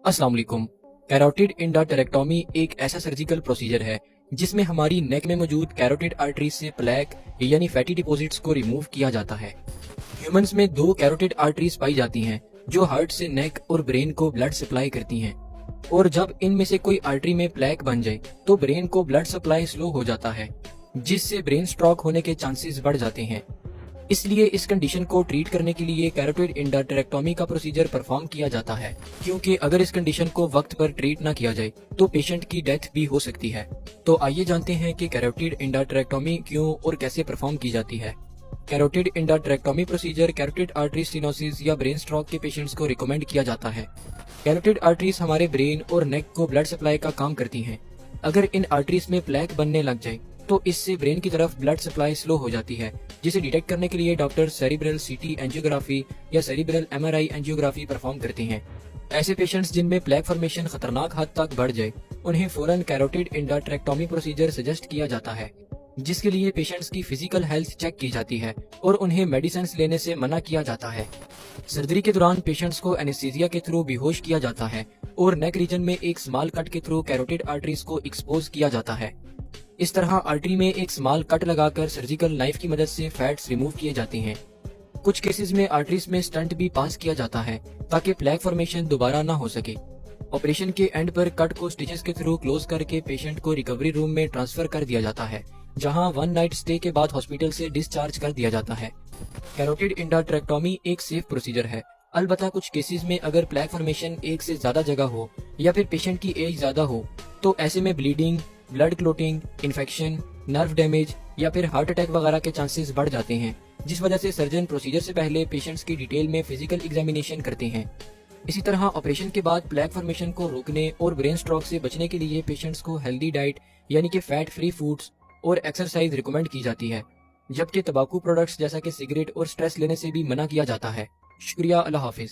अस्सलाम वालेकुम। कैरोटिड एंडोटेरेक्टोमी एक ऐसा सर्जिकल प्रोसीजर है जिसमें हमारी नेक में मौजूद कैरोटिड आर्टरी से प्लेक यानी फैटी डिपॉजिट्स को रिमूव किया जाता है। ह्यूमंस में दो कैरोटिड आर्टरीज पाई जाती हैं जो हार्ट से नेक और ब्रेन को ब्लड सप्लाई करती हैं, और जब इनमें से कोई आर्टरी में प्लेक बन जाए तो ब्रेन को ब्लड सप्लाई स्लो हो जाता है, जिससे ब्रेन स्ट्रोक होने के चांसेस बढ़ जाते हैं। इसलिए इस कंडीशन को ट्रीट करने के लिए कैरोटिड एंडोटेरेक्टोमी का प्रोसीजर परफॉर्म किया जाता है, क्योंकि अगर इस कंडीशन को वक्त पर ट्रीट ना किया जाए तो पेशेंट की डेथ भी हो सकती है। तो आइए जानते हैं कि कैरोटिड एंडोटेरेक्टोमी क्यों और कैसे परफॉर्म की जाती है। Carotid endarterectomy procedure carotid artery stenosis या ब्रेन स्ट्रोक के पेशेंट्स को रिकमेंड किया जाता है। कैरोटिड आर्टरीज हमारे ब्रेन और नेक को ब्लड सप्लाई का काम करती हैं। अगर इन आर्टरीज में प्लेक बनने लग जाए तो इससे ब्रेन की तरफ ब्लड सप्लाई स्लो हो जाती है, जिसे डिटेक्ट करने के लिए डॉक्टर सेरिब्रल सीटी एंजियोग्राफी या सेरिब्रल एमआरआई एंजियोग्राफी परफॉर्म करते हैं। ऐसे पेशेंट्स जिनमें प्लेक फॉर्मेशन खतरनाक हद तक बढ़ जाए उन्हें फौरन कैरोटिड एंडोटेरेक्टोमी प्रोसीजर सजेस्ट किया जाता है, जिसके लिए पेशेंट्स की फिजिकल हेल्थ चेक की जाती है और उन्हें मेडिसिन लेने से मना किया जाता है। सर्जरी के दौरान पेशेंट्स को एनेस्थीसिया के थ्रू बेहोश किया जाता है और नेक रीजन में एक स्मॉल कट के थ्रू कैरोटिड आर्टरीज को एक्सपोज किया जाता है। इस तरह आर्टरी में एक स्मॉल कट लगाकर सर्जिकल नाइफ की मदद से फैट्स रिमूव किए जाते हैं। कुछ केसेस में आर्टरीज में स्टंट भी पास किया जाता है ताकि प्लेक फॉर्मेशन दोबारा ना हो सके। ऑपरेशन के एंड पर कट को स्टिचेस के थ्रू क्लोज करके पेशेंट को रिकवरी रूम में ट्रांसफर कर दिया जाता है, जहां 1 नाइट स्टे के बाद हॉस्पिटल से डिस्चार्ज कर दिया जाता है। कैरोटिड एंडोटेरेक्टोमी एक सेफ प्रोसीजर है। अलबत्ता कुछ केसेस में अगर प्लेक फॉर्मेशन एक से ज्यादा जगह हो या फिर पेशेंट की एज ज्यादा हो तो ऐसे में bleeding, blood clotting, infection, nerve damage या फिर हार्ट अटैक वगैरह के चांसेस बढ़ जाते हैं, जिस वजह से सर्जन प्रोसीजर से पहले पेशेंट्स की डिटेल में फिजिकल एग्जामिनेशन करते हैं। इसी तरह ऑपरेशन के बाद प्लेक फॉर्मेशन को रोकने और ब्रेन स्ट्रोक से बचने के लिए पेशेंट्स को हेल्दी डाइट यानी कि फैट फ्री फूड्स और एक्सरसाइज रिकमेंड की जाती है, जबकि तंबाकू प्रोडक्ट्स जैसा कि सिगरेट और स्ट्रेस लेने से भी मना किया जाता है। शुक्रिया, अल्लाह हाफिज।